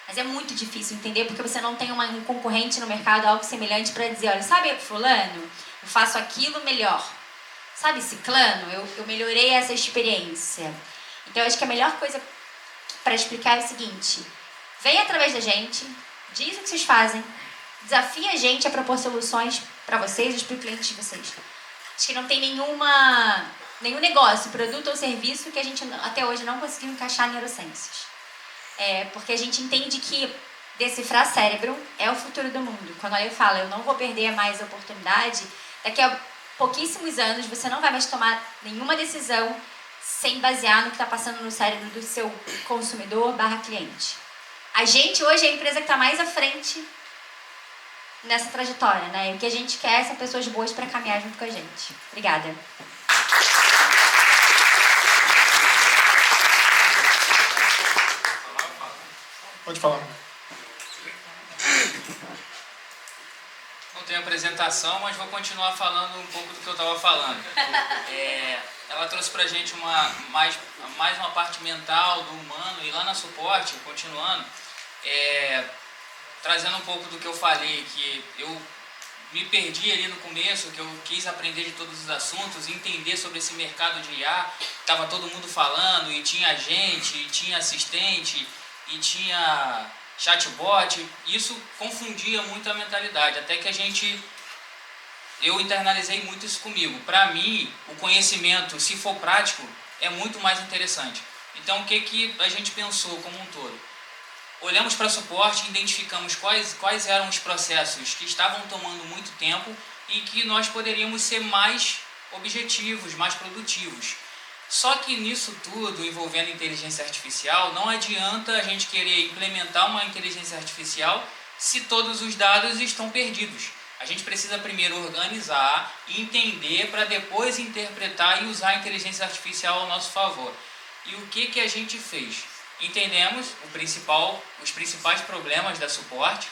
Mas é muito difícil entender porque você não tem um concorrente no mercado, algo semelhante para dizer, olha, sabe fulano? Eu faço aquilo melhor. Sabe ciclano? Eu melhorei essa experiência. Então, eu acho que a melhor coisa para explicar é o seguinte, vem através da gente, diz o que vocês fazem, desafia a gente a propor soluções para vocês e para os clientes de vocês. Acho que não tem nenhum negócio, produto ou serviço que a gente até hoje não conseguiu encaixar em neurociências. Porque a gente entende que decifrar cérebro é o futuro do mundo. Quando eu falo, eu não vou perder mais a oportunidade, daqui a pouquíssimos anos você não vai mais tomar nenhuma decisão sem basear no que está passando no cérebro do seu consumidor/cliente. A gente hoje é a empresa que está mais à frente nessa trajetória, né? E o que a gente quer são pessoas boas para caminhar junto com a gente. Obrigada. Pode falar. Não tenho apresentação, mas vou continuar falando um pouco do que eu estava falando. Ela trouxe para a gente mais uma parte mental do humano, e lá na suporte, continuando, trazendo um pouco do que eu falei, que eu me perdi ali no começo, que eu quis aprender de todos os assuntos, entender sobre esse mercado de IA, estava todo mundo falando, e tinha gente, e tinha assistente, e tinha chatbot, isso confundia muito a mentalidade, até que eu internalizei muito isso comigo. Para mim, o conhecimento, se for prático, é muito mais interessante. Então, o que a gente pensou como um todo? Olhamos para suporte e identificamos quais eram os processos que estavam tomando muito tempo e que nós poderíamos ser mais objetivos, mais produtivos. Só que nisso tudo, envolvendo inteligência artificial, não adianta a gente querer implementar uma inteligência artificial se todos os dados estão perdidos. A gente precisa primeiro organizar, entender, para depois interpretar e usar a inteligência artificial ao nosso favor. E o que a gente fez? Entendemos os principais problemas da suporte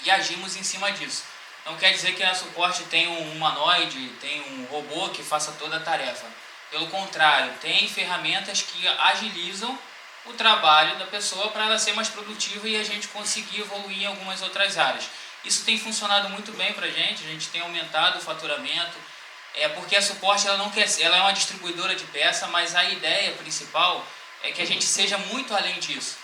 e agimos em cima disso. Não quer dizer que na suporte tem um humanoide, tem um robô que faça toda a tarefa. Pelo contrário, tem ferramentas que agilizam o trabalho da pessoa para ela ser mais produtiva e a gente conseguir evoluir em algumas outras áreas. Isso tem funcionado muito bem para a gente tem aumentado o faturamento, porque a suporte ela é uma distribuidora de peça, mas a ideia principal é que a gente seja muito além disso.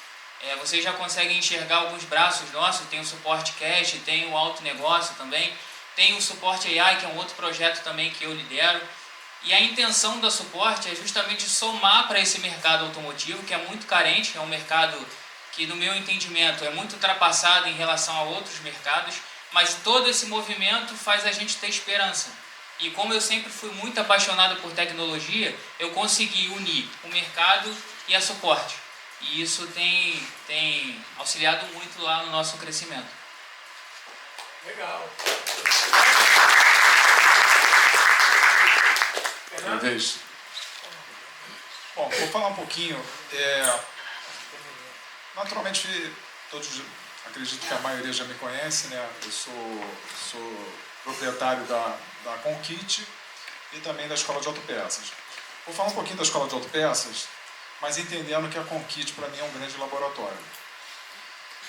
Vocês já conseguem enxergar alguns braços nossos, tem o suporte cash, tem o auto negócio também, tem o suporte AI, que é um outro projeto também que eu lidero. E a intenção da suporte é justamente somar para esse mercado automotivo, que é muito carente, é um mercado que, no meu entendimento, é muito ultrapassado em relação a outros mercados, mas todo esse movimento faz a gente ter esperança. E como eu sempre fui muito apaixonado por tecnologia, eu consegui unir o mercado e a suporte. E isso tem auxiliado muito lá no nosso crescimento. Legal. Bom, vou falar um pouquinho. Naturalmente, todos, acredito que a maioria já me conhece, né? Eu sou proprietário da Conkit e também da Escola de Autopeças. Vou falar um pouquinho da Escola de Autopeças, mas entendendo que a Conkit para mim é um grande laboratório.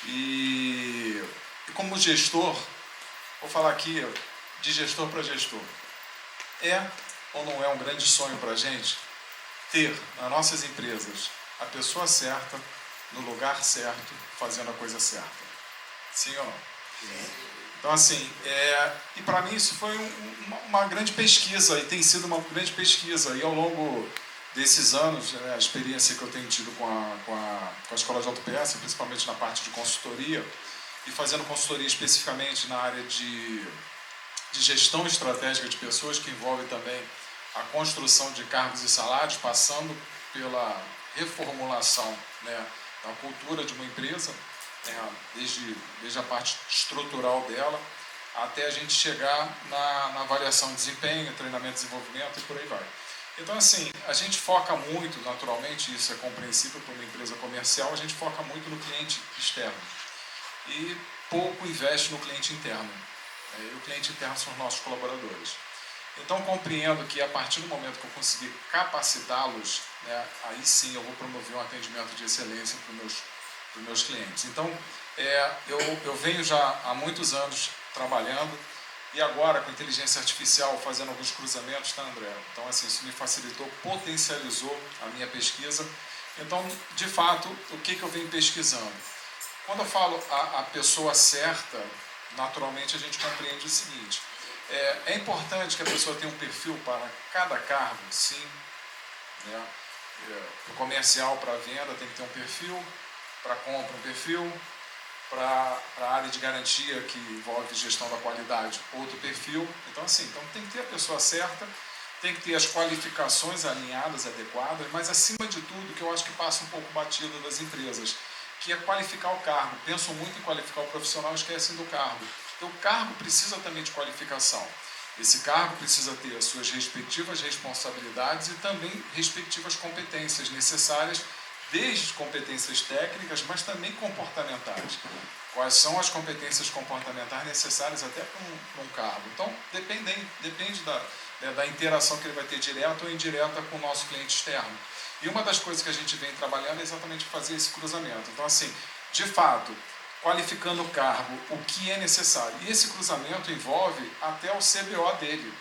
E como gestor, vou falar aqui de gestor para gestor. Ou não é um grande sonho para a gente ter nas nossas empresas a pessoa certa, no lugar certo, fazendo a coisa certa? Sim ou não? Sim. Então, assim, e para mim isso foi uma grande pesquisa, e tem sido uma grande pesquisa. E ao longo desses anos, a experiência que eu tenho tido com a Escola de Autopeça, principalmente na parte de consultoria, e fazendo consultoria especificamente na área de gestão estratégica de pessoas, que envolve também a construção de cargos e salários, passando pela reformulação, né, da cultura de uma empresa, desde a parte estrutural dela, até a gente chegar na avaliação de desempenho, treinamento, desenvolvimento e por aí vai. Então, assim, a gente foca muito, naturalmente, isso é compreensível para uma empresa comercial, a gente foca muito no cliente externo e pouco investe no cliente interno. E o cliente interno são os nossos colaboradores. Então, compreendo que a partir do momento que eu conseguir capacitá-los, né, aí sim eu vou promover um atendimento de excelência para os meus dos meus clientes. Então, eu venho já há muitos anos trabalhando e agora com inteligência artificial fazendo alguns cruzamentos, tá, André? Então, assim, isso me facilitou, potencializou a minha pesquisa. Então, de fato, o que eu venho pesquisando? Quando eu falo a pessoa certa, naturalmente a gente compreende o seguinte: é importante que a pessoa tenha um perfil para cada cargo, sim, né? Para o comercial, para a venda, tem que ter um perfil, para a compra, um perfil, para a área de garantia, que envolve gestão da qualidade, outro perfil. Então, assim, tem que ter a pessoa certa, tem que ter as qualificações alinhadas, adequadas, mas, acima de tudo, que eu acho que passa um pouco batido das empresas, que é qualificar o cargo. Pensam muito em qualificar o profissional e esquecem do cargo. Então, o cargo precisa também de qualificação. Esse cargo precisa ter as suas respectivas responsabilidades e também respectivas competências necessárias, desde competências técnicas, mas também comportamentais. Quais são as competências comportamentais necessárias até para um cargo? Então, depende da interação que ele vai ter direta ou indireta com o nosso cliente externo. E uma das coisas que a gente vem trabalhando é exatamente fazer esse cruzamento. Então, assim, de fato, qualificando o cargo, o que é necessário. E esse cruzamento envolve até o CBO dele,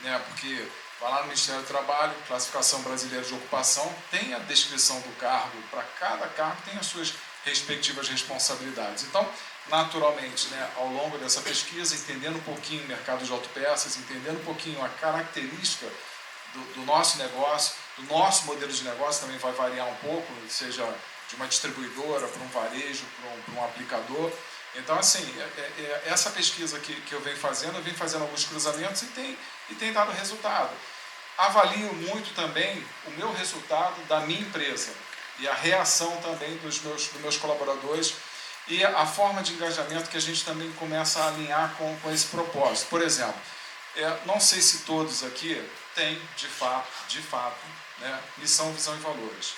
né? Porque vai lá no Ministério do Trabalho, Classificação Brasileira de Ocupação, tem a descrição do cargo, para cada cargo tem as suas respectivas responsabilidades. Então, naturalmente, né, ao longo dessa pesquisa, entendendo um pouquinho o mercado de autopeças, entendendo um pouquinho a característica do nosso negócio, do nosso modelo de negócio também vai variar um pouco, seja de uma distribuidora para um varejo, para um aplicador. Então, assim, essa pesquisa que eu venho fazendo alguns cruzamentos e tem dado resultado. Avalio muito também o meu resultado da minha empresa e a reação também dos meus colaboradores e a forma de engajamento que a gente também começa a alinhar com esse propósito. Por exemplo, não sei se todos aqui têm, de fato, né, missão, visão e valores.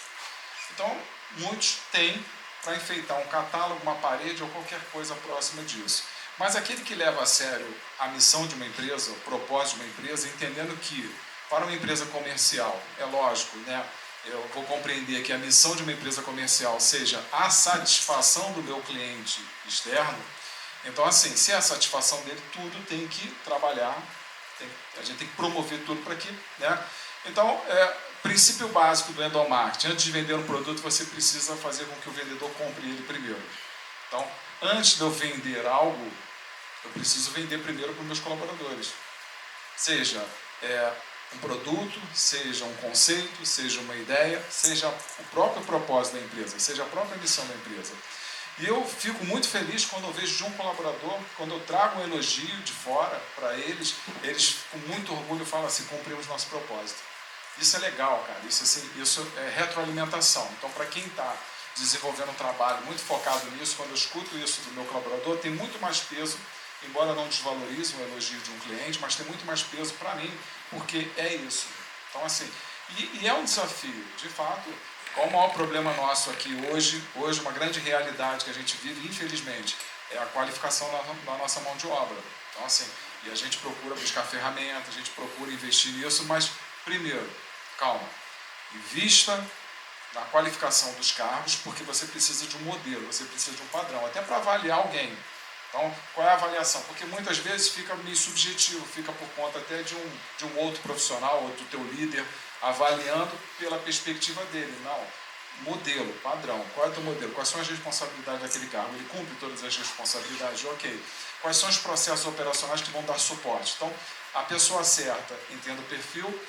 Então, muitos têm para enfeitar um catálogo, uma parede ou qualquer coisa próxima disso. Mas aquele que leva a sério a missão de uma empresa, o propósito de uma empresa, entendendo que para uma empresa comercial, é lógico, né, eu vou compreender que a missão de uma empresa comercial seja a satisfação do meu cliente externo. Então, assim, se é a satisfação dele, tudo tem que trabalhar, a gente tem que promover tudo para aqui, né? Então, princípio básico do endomarketing: antes de vender um produto, você precisa fazer com que o vendedor compre ele primeiro. Então, antes de eu vender algo, eu preciso vender primeiro para os meus colaboradores. Seja um produto, seja um conceito, seja uma ideia, seja o próprio propósito da empresa, seja a própria missão da empresa. E eu fico muito feliz quando eu vejo de um colaborador, quando eu trago um elogio de fora para eles com muito orgulho falam assim: cumprimos nosso propósito. Isso é legal, cara, isso é retroalimentação. Então, para quem está desenvolvendo um trabalho muito focado nisso, quando eu escuto isso do meu colaborador, tem muito mais peso, embora não desvalorize o elogio de um cliente, mas tem muito mais peso para mim, porque é isso. Então, assim, e é um desafio, de fato. Qual o maior problema nosso aqui hoje, uma grande realidade que a gente vive, infelizmente, é a qualificação da nossa mão de obra. Então, assim, e a gente procura buscar ferramentas, a gente procura investir nisso, mas, primeiro, calma, invista na qualificação dos cargos, porque você precisa de um modelo, você precisa de um padrão, até para avaliar alguém. Então, qual é a avaliação? Porque muitas vezes fica meio subjetivo, fica por conta até de um outro profissional, ou do teu líder, avaliando pela perspectiva dele. Não, modelo, padrão. Qual é o teu modelo? Quais são as responsabilidades daquele cargo? Ele cumpre todas as responsabilidades? Ok. Quais são os processos operacionais que vão dar suporte? Então, a pessoa certa entenda o perfil,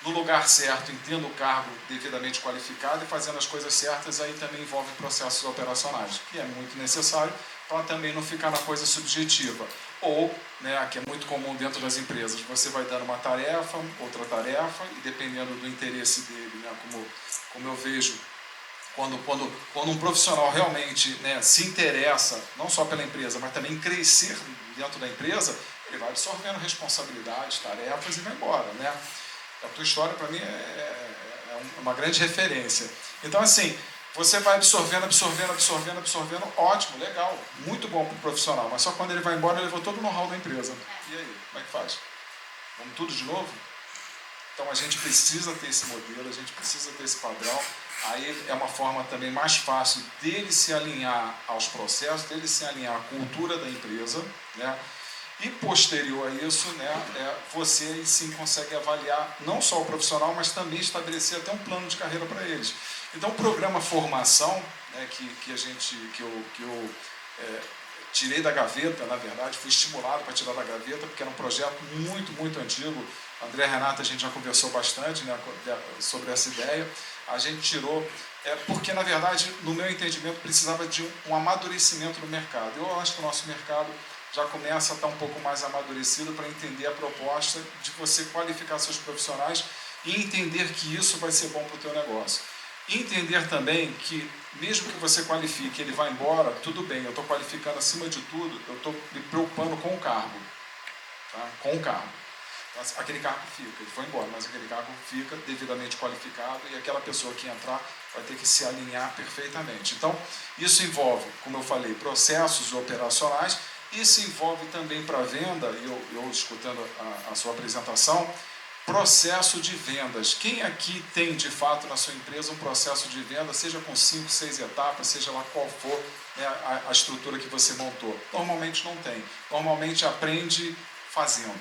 no lugar certo entenda o cargo devidamente qualificado e fazendo as coisas certas, aí também envolve processos operacionais, que é muito necessário para também não ficar na coisa subjetiva. Ou, né, que é muito comum dentro das empresas, você vai dando uma tarefa, outra tarefa, e dependendo do interesse dele, né, como eu vejo, quando um profissional realmente, né, se interessa, não só pela empresa, mas também crescer dentro da empresa, ele vai absorvendo responsabilidades, tarefas e vai embora, né? A tua história, para mim, é uma grande referência. Então, assim, você vai absorvendo, ótimo, legal, muito bom para o profissional, mas só quando ele vai embora, ele levou todo o know-how da empresa. E aí, como é que faz? Vamos tudo de novo? Então, a gente precisa ter esse modelo, a gente precisa ter esse padrão, Aí é uma forma também mais fácil dele se alinhar aos processos, dele se alinhar à cultura da empresa, né? E posterior a isso, né, você sim consegue avaliar não só o profissional, mas também estabelecer até um plano de carreira para eles. Então, o programa Formação, né, que eu tirei da gaveta, na verdade, fui estimulado para tirar da gaveta, porque era um projeto muito, muito antigo. André e Renata, a gente já conversou bastante, né, sobre essa ideia. A gente tirou, porque, na verdade, no meu entendimento, precisava de um amadurecimento no mercado. Eu acho que o nosso mercado já começa a estar um pouco mais amadurecido para entender a proposta de você qualificar seus profissionais e entender que isso vai ser bom para o teu negócio. E entender também que, mesmo que você qualifique, ele vai embora, tudo bem, eu estou qualificando acima de tudo, eu estou me preocupando com o cargo. Tá? Com o cargo. Aquele cargo fica, ele foi embora, mas aquele cargo fica devidamente qualificado e aquela pessoa que entrar vai ter que se alinhar perfeitamente. Então, isso envolve, como eu falei, processos operacionais. Isso envolve também para a venda, eu escutando a sua apresentação, processo de vendas. Quem aqui tem, de fato, na sua empresa um processo de venda, seja com 5, 6 etapas, seja lá qual for, né, a estrutura que você montou? Normalmente não tem. Normalmente aprende fazendo.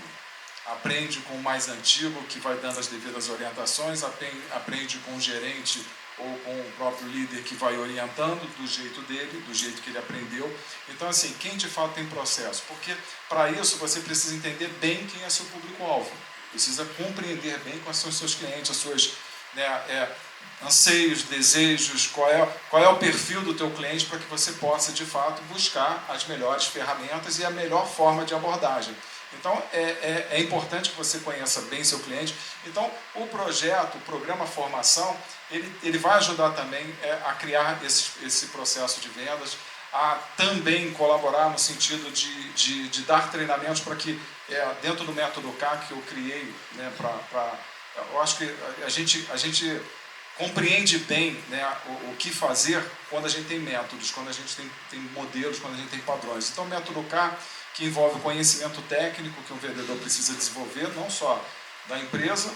Aprende com o mais antigo, que vai dando as devidas orientações, aprende com o gerente ou com o próprio líder que vai orientando do jeito dele, do jeito que ele aprendeu. Então, assim, quem de fato tem processo? Porque, para isso, você precisa entender bem quem é seu público-alvo. Precisa compreender bem quais são os seus clientes, os seus, né, anseios, desejos, qual é o perfil do teu cliente, para que você possa, de fato, buscar as melhores ferramentas e a melhor forma de abordagem. Então, é importante que você conheça bem seu cliente. Então, o projeto, o programa Formação, ele vai ajudar também a criar esse processo de vendas, a também colaborar no sentido de dar treinamentos para que, dentro do método K que eu criei, né, eu acho que a gente compreende bem, né, o que fazer quando a gente tem métodos, quando a gente tem modelos, quando a gente tem padrões. Então, o método K, que envolve o conhecimento técnico que um vendedor precisa desenvolver, não só da empresa,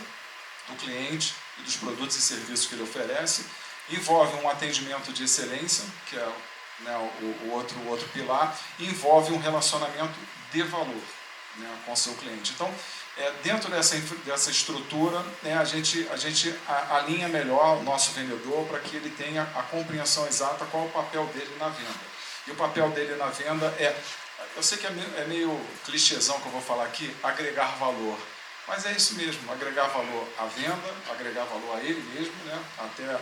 do cliente e dos produtos e serviços que ele oferece, envolve um atendimento de excelência, que é, né, o outro pilar, e envolve um relacionamento de valor, né, com o seu cliente. Então, dentro dessa estrutura, né, a gente alinha melhor o nosso vendedor para que ele tenha a compreensão exata qual é o papel dele na venda. E o papel dele na venda eu sei que é meio clichêzão que eu vou falar aqui, agregar valor. Mas é isso mesmo, agregar valor à venda, agregar valor a ele mesmo, né, até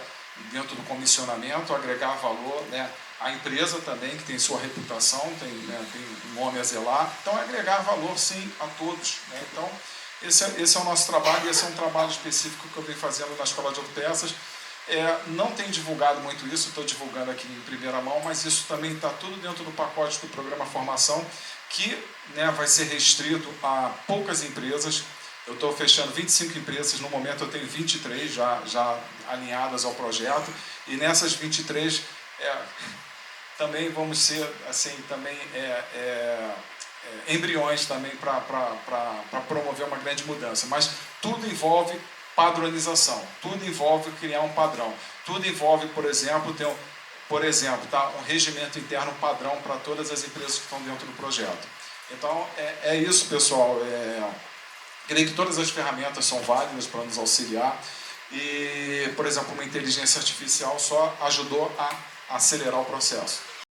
dentro do comissionamento, agregar valor, né, à empresa também, que tem sua reputação, tem um nome a zelar. Então, agregar valor, sim, a todos. Né? Então, esse é o nosso trabalho, e esse é um trabalho específico que eu venho fazendo na Escola de Autopeças. Não tenho divulgado muito isso, estou divulgando aqui em primeira mão, mas isso também está tudo dentro do pacote do programa Formação, que, né, vai ser restrito a poucas empresas. Eu estou fechando 25 empresas, no momento eu tenho 23 já alinhadas ao projeto, e nessas 23 também vamos ser assim, também embriões também para promover uma grande mudança, mas tudo envolve padronização, tudo envolve criar um padrão, tudo envolve, por exemplo, ter um regimento interno padrão para todas as empresas que estão dentro do projeto. Então, é isso, pessoal. Creio que todas as ferramentas são válidas para nos auxiliar e, por exemplo, uma inteligência artificial só ajudou a acelerar o processo.